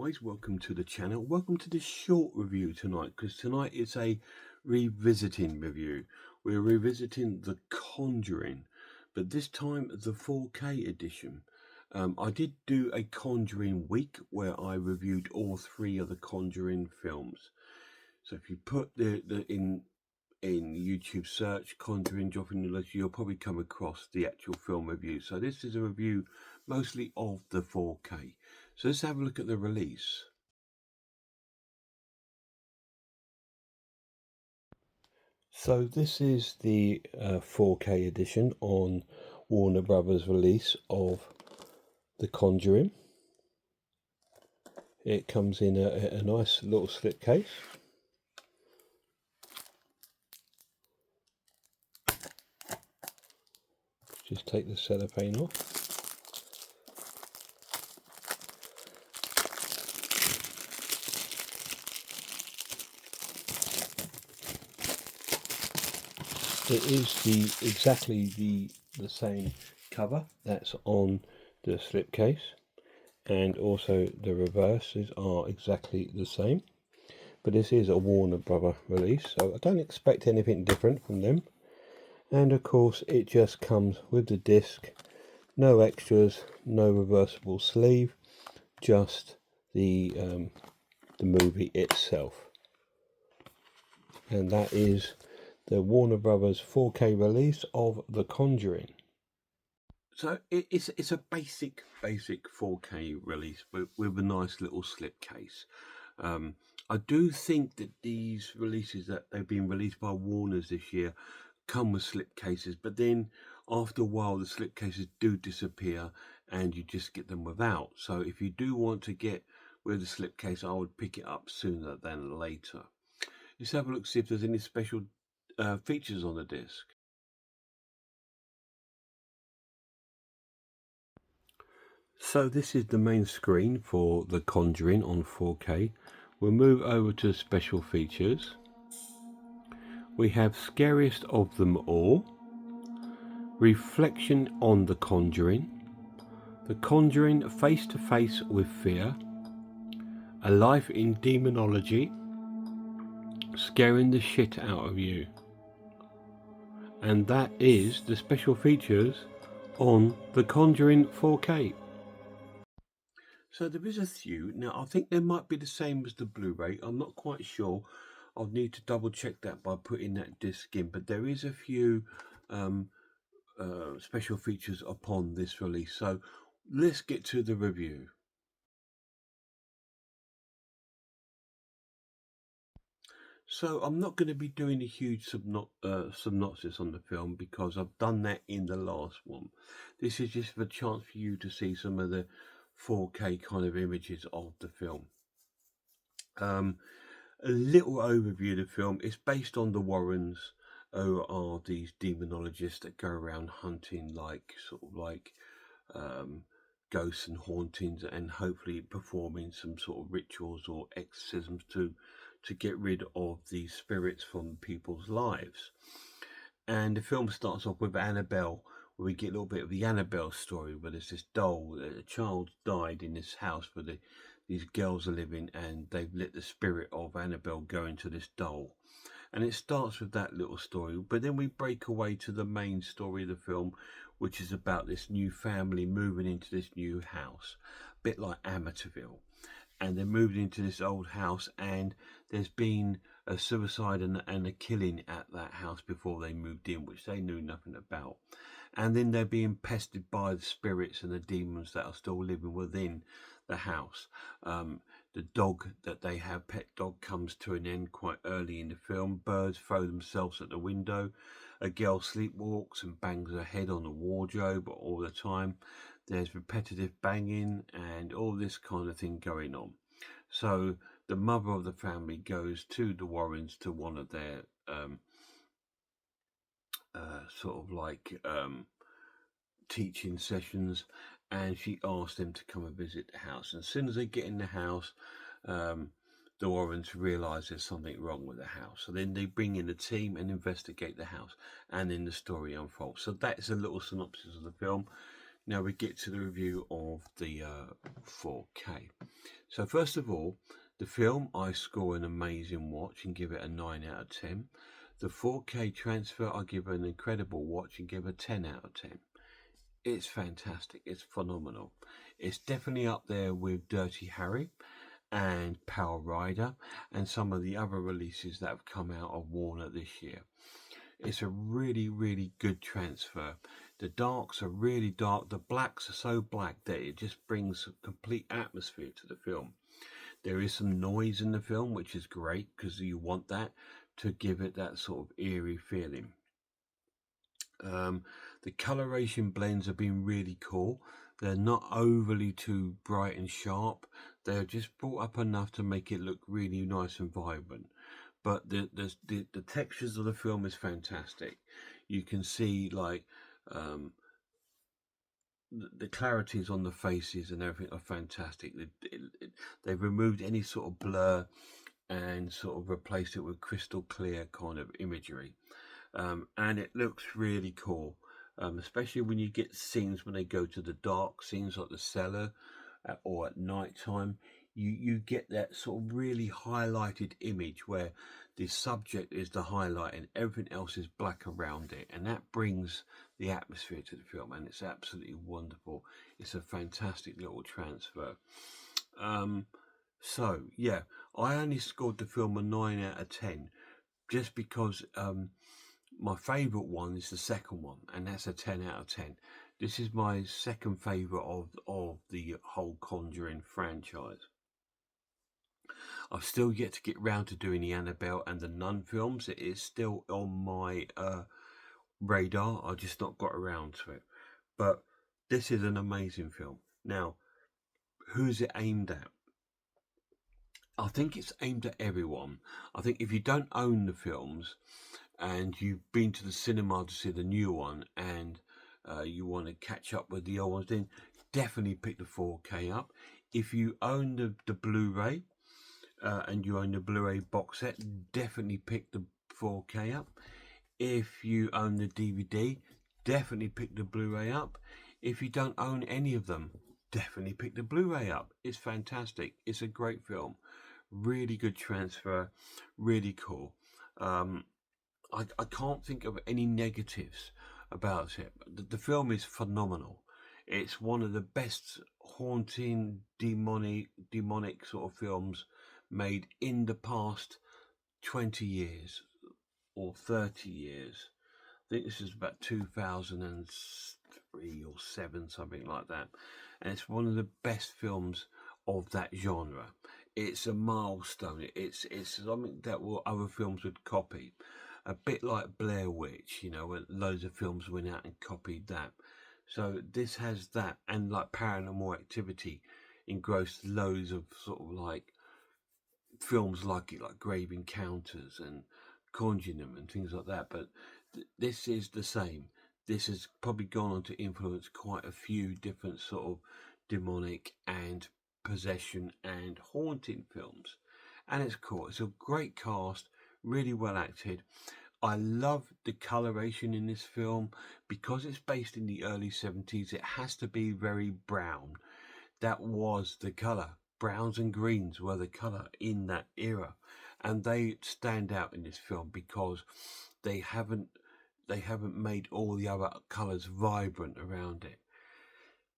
guys, welcome to the channel. Welcome to this short review tonight, because tonight is a revisiting review. We're revisiting The Conjuring, but this time the 4K edition. I did do a Conjuring week where I reviewed all three of the Conjuring films. So if you put the in YouTube search Conjuring drop in the list, you'll probably come across the actual film review. So this is a review mostly of the 4K. So let's have a look at the release. So this is the 4K edition on Warner Brothers release of The Conjuring. It comes in a nice little slipcase. Just take the cellophane off. It is exactly the same cover that's on the slipcase, and also the reverses are exactly the same. But this is a Warner Brother release, so I don't expect anything different from them. And of course it just comes with the disc, no extras, no reversible sleeve, just the movie itself. And that is the Warner Brothers 4K release of The Conjuring. So it's a basic 4K release with a nice little slipcase. I do think that these releases that they've been released by Warner's this year come with slipcases, but then after a while the slipcases do disappear and you just get them without. So if you do want to get with the slipcase, I would pick it up sooner than later. Let's have a look, see if there's any special features on the disc. So this is the main screen for The Conjuring on 4K. We'll move over to special features. We have Scariest of Them All, Reflection on The Conjuring, The Conjuring Face to Face with Fear, A Life in Demonology, Scaring the Shit Out of You. And that is the special features on The Conjuring 4K. So there is a few. Now I think they might be the same as the Blu-ray. I'm not quite sure. I'll need to double check that by putting that disc in. But there is a few special features upon this release. So let's get to the review. So I'm not going to be doing a huge synopsis on the film because I've done that in the last one. This is just a chance for you to see some of the 4K kind of images of the film. A little overview of the film. It's based on the Warrens, who are these demonologists that go around hunting ghosts and hauntings, and hopefully performing some sort of rituals or exorcisms to get rid of these spirits from people's lives. And the film starts off with Annabelle, where we get a little bit of the Annabelle story, where there's this doll, a child died in this house where these girls are living, and they've let the spirit of Annabelle go into this doll. And it starts with that little story, but then we break away to the main story of the film, which is about this new family moving into this new house, a bit like Amityville. And they're moving into this old house, and there's been a suicide and a killing at that house before they moved in, which they knew nothing about. And then they're being pestered by the spirits and the demons that are still living within the house. The dog that they have, pet dog, comes to an end quite early in the film. Birds throw themselves at the window. A girl sleepwalks and bangs her head on the wardrobe all the time. There's repetitive banging and all this kind of thing going on. So the mother of the family goes to the Warrens to one of their teaching sessions, and she asked them to come and visit the house. And as soon as they get in the house, the Warrens realise there's something wrong with the house. So then they bring in a team and investigate the house, and then the story unfolds. So that's a little synopsis of the film. Now we get to the review of the 4K. So first of all, the film I score an amazing watch and give it a 9 out of 10. The 4K transfer I give an incredible watch and give a 10 out of 10. It's fantastic. It's phenomenal. It's definitely up there with Dirty Harry and Power Rider and some of the other releases that have come out of Warner this year. It's a really, really good transfer. The darks are really dark. The blacks are so black that it just brings a complete atmosphere to the film. There is some noise in the film, which is great because you want that to give it that sort of eerie feeling. The coloration blends have been really cool. They're not overly too bright and sharp. They're just brought up enough to make it look really nice and vibrant. But the textures of the film is fantastic. You can see like the clarities on the faces and everything are fantastic. They've removed any sort of blur and sort of replaced it with crystal clear kind of imagery. And it looks really cool, especially when you get scenes when they go to the dark scenes like the cellar or at night time. You get that sort of really highlighted image where the subject is the highlight and everything else is black around it, and that brings the atmosphere to the film, and it's absolutely wonderful. It's a fantastic little transfer. So yeah, I only scored the film a 9 out of 10 just because my favourite one is the second one, and that's a 10 out of 10. This is my second favourite of the whole Conjuring franchise. I've still yet to get round to doing the Annabelle and the Nun films. It is still on my radar. I just not got around to it. But this is an amazing film. Now, who's it aimed at? I think it's aimed at everyone. I think if you don't own the films and you've been to the cinema to see the new one and you want to catch up with the old ones, then definitely pick the 4K up. If you own the Blu-ray and you own the Blu-ray box set, definitely pick the 4K up. If you own the DVD, definitely pick the Blu-ray up. If you don't own any of them, definitely pick the Blu-ray up. It's fantastic. It's a great film. Really good transfer. Really cool. I can't think of any negatives about it. The film is phenomenal. It's one of the best haunting, demonic sort of films made in the past 20 years or 30 years. I think this is about 2003 or 7, something like that. And it's one of the best films of that genre. It's a milestone. It's something that other films would copy. A bit like Blair Witch, where loads of films went out and copied that. So this has that, and like Paranormal Activity engrossed loads of sort of like films like it, like Grave Encounters and Conjuring and things like that. But this is the same. This has probably gone on to influence quite a few different sort of demonic and possession and haunting films. And it's cool. It's a great cast, really well acted. I love the coloration in this film because it's based in the early 70s. It has to be very brown. That was the colour. Browns and greens were the colour in that era, and they stand out in this film because they haven't made all the other colours vibrant around it,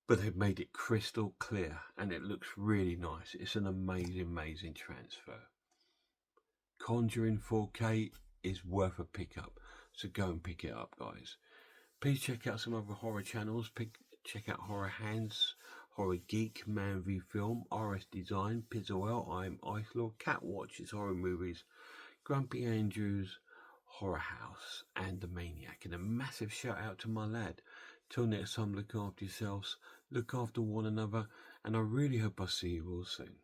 but they've made it crystal clear, and it looks really nice. It's an amazing transfer. Conjuring 4K is worth a pickup, so go and pick it up, guys. Please check out some other horror channels. Check out Horror Hands, Horror Geek, Man v Film, RS Design, Pizzle, I'm Icelord, Cat Watches Horror Movies, Grumpy Andrews, Horror House, and The Maniac. And a massive shout out to my lad. Till next time, look after yourselves, look after one another, and I really hope I see you all soon.